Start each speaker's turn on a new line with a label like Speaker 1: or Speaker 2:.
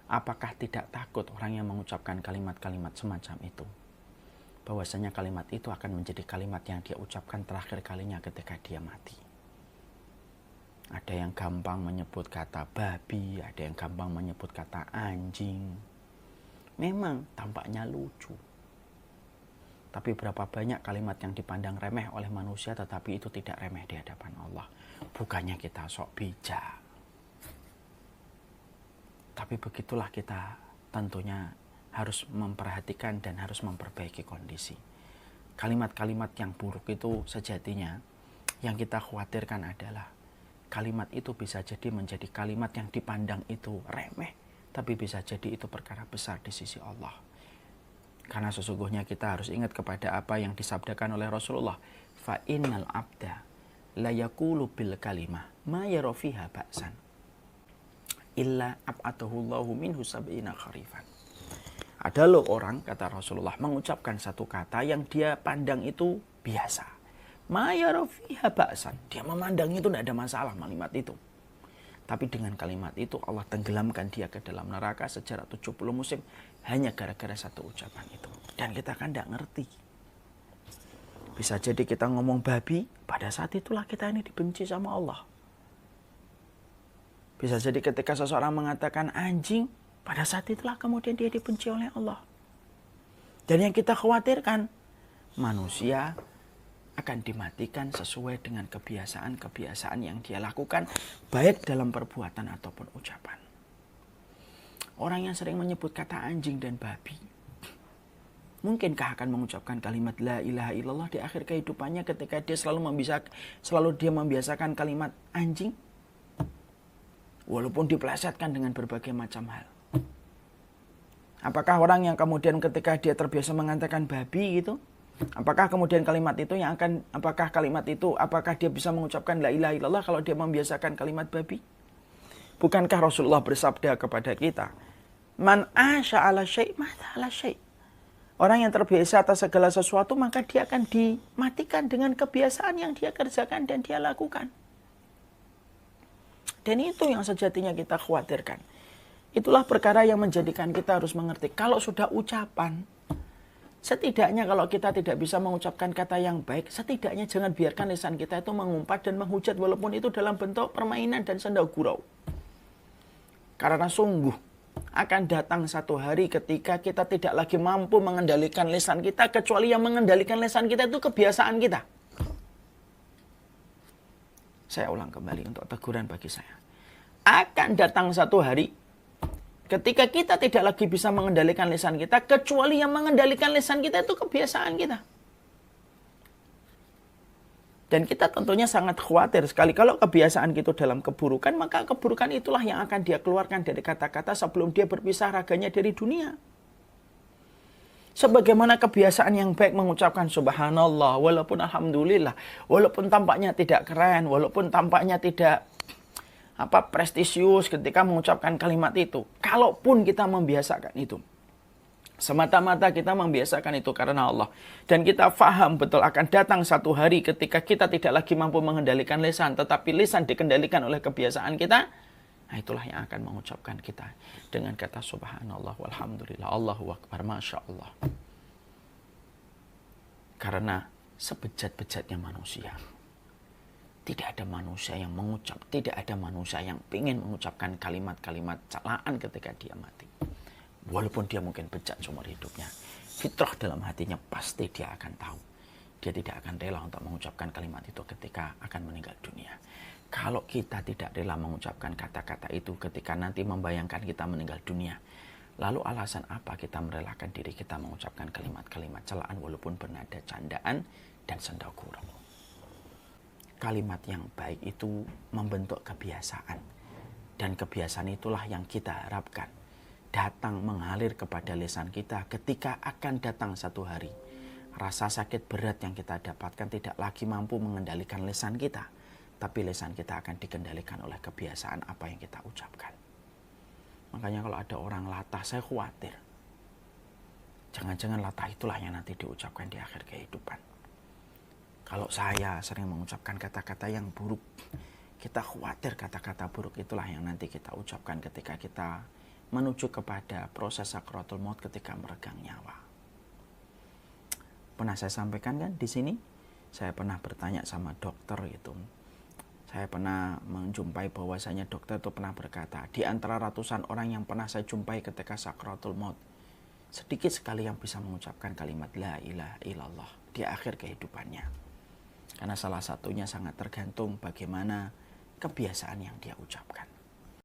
Speaker 1: Apakah tidak takut orang yang mengucapkan kalimat-kalimat semacam itu? Bahwasanya kalimat itu akan menjadi kalimat yang dia ucapkan terakhir kalinya ketika dia mati. Ada yang gampang menyebut kata babi, ada yang gampang menyebut kata anjing. Memang tampaknya lucu. Tapi berapa banyak kalimat yang dipandang remeh oleh manusia, tetapi itu tidak remeh di hadapan Allah. Bukannya kita sok bijak. Tapi begitulah kita tentunya harus memperhatikan dan harus memperbaiki kondisi. Kalimat-kalimat yang buruk itu sejatinya yang kita khawatirkan adalah kalimat itu bisa jadi menjadi kalimat yang dipandang itu remeh, tapi bisa jadi itu perkara besar di sisi Allah. Karena sesungguhnya kita harus ingat kepada apa yang disabdakan oleh Rasulullah. Fa innal abda la yaqulu bil kalimah ma yara fiha ba'san illa ab'atahullahu minhu sab'ina kharifan. Ada loh orang, kata Rasulullah, mengucapkan satu kata yang dia pandang itu biasa. Ma yara fiha ba'san. Dia memandang itu tidak ada masalah kalimat itu. Tapi dengan kalimat itu Allah tenggelamkan dia ke dalam neraka sejarah 70 musim hanya gara-gara satu ucapan itu. Dan kita kan tidak ngerti. Bisa jadi kita ngomong babi, pada saat itulah kita ini dibenci sama Allah. Bisa jadi ketika seseorang mengatakan anjing, pada saat itulah kemudian dia dibenci oleh Allah. Dan yang kita khawatirkan, manusia akan dimatikan sesuai dengan kebiasaan-kebiasaan yang dia lakukan, baik dalam perbuatan ataupun ucapan. Orang yang sering menyebut kata anjing dan babi, mungkinkah akan mengucapkan kalimat la ilaha illallah di akhir kehidupannya ketika dia selalu membiasakan kalimat anjing? Walaupun dipelesetkan dengan berbagai macam hal. Apakah orang yang kemudian ketika dia terbiasa mengatakan babi gitu, apakah kemudian kalimat itu apakah dia bisa mengucapkan la ilaha illallah kalau dia membiasakan kalimat babi? Bukankah Rasulullah bersabda kepada kita, man asya ala syai' mata ala syai'. Orang yang terbiasa atas segala sesuatu, maka dia akan dimatikan dengan kebiasaan yang dia kerjakan dan dia lakukan. Dan itu yang sejatinya kita khawatirkan. Itulah perkara yang menjadikan kita harus mengerti. Kalau sudah ucapan, setidaknya kalau kita tidak bisa mengucapkan kata yang baik, setidaknya jangan biarkan lisan kita itu mengumpat dan menghujat walaupun itu dalam bentuk permainan dan senda gurau. Karena sungguh akan datang satu hari ketika kita tidak lagi mampu mengendalikan lisan kita, kecuali yang mengendalikan lisan kita itu kebiasaan kita. Saya ulang kembali untuk teguran bagi saya. Akan datang satu hari ketika kita tidak lagi bisa mengendalikan lisan kita, kecuali yang mengendalikan lisan kita itu kebiasaan kita. Dan kita tentunya sangat khawatir sekali kalau kebiasaan kita dalam keburukan, maka keburukan itulah yang akan dia keluarkan dari kata-kata sebelum dia berpisah raganya dari dunia. Sebagaimana kebiasaan yang baik mengucapkan subhanallah, walaupun alhamdulillah, walaupun tampaknya tidak keren, walaupun tampaknya tidak prestisius ketika mengucapkan kalimat itu. Kalaupun kita membiasakan itu, semata-mata kita membiasakan itu karena Allah. Dan kita faham betul akan datang satu hari ketika kita tidak lagi mampu mengendalikan lisan, tetapi lisan dikendalikan oleh kebiasaan kita. Nah, itulah yang akan mengucapkan kita dengan kata subhanallah walhamdulillah, Allahu akbar, masya Allah. Karena sebejat-bejatnya manusia, tidak ada manusia yang tidak ada manusia yang ingin mengucapkan kalimat-kalimat celaan ketika dia mati. Walaupun dia mungkin bejat seumur hidupnya, fitrah dalam hatinya pasti dia akan tahu. Dia tidak akan rela untuk mengucapkan kalimat itu ketika akan meninggal dunia. Kalau kita tidak rela mengucapkan kata-kata itu ketika nanti membayangkan kita meninggal dunia, lalu alasan apa kita merelakan diri kita mengucapkan kalimat-kalimat celaan walaupun bernada candaan dan senda gurau? Kalimat yang baik itu membentuk kebiasaan. Dan kebiasaan itulah yang kita harapkan datang mengalir kepada lisan kita ketika akan datang satu hari. Rasa sakit berat yang kita dapatkan tidak lagi mampu mengendalikan lisan kita, tapi lisan kita akan dikendalikan oleh kebiasaan apa yang kita ucapkan. Makanya kalau ada orang latah, saya khawatir. Jangan-jangan latah itulah yang nanti diucapkan di akhir kehidupan. Kalau saya sering mengucapkan kata-kata yang buruk, kita khawatir kata-kata buruk itulah yang nanti kita ucapkan ketika kita menuju kepada proses sakaratul maut ketika meregang nyawa. Pernah saya sampaikan kan di sini, saya pernah bertanya sama dokter itu. Saya pernah menjumpai bahwasanya dokter itu pernah berkata, di antara ratusan orang yang pernah saya jumpai ketika sakaratul maut, sedikit sekali yang bisa mengucapkan kalimat la ilaha illallah di akhir kehidupannya. Karena salah satunya sangat tergantung bagaimana kebiasaan yang dia ucapkan.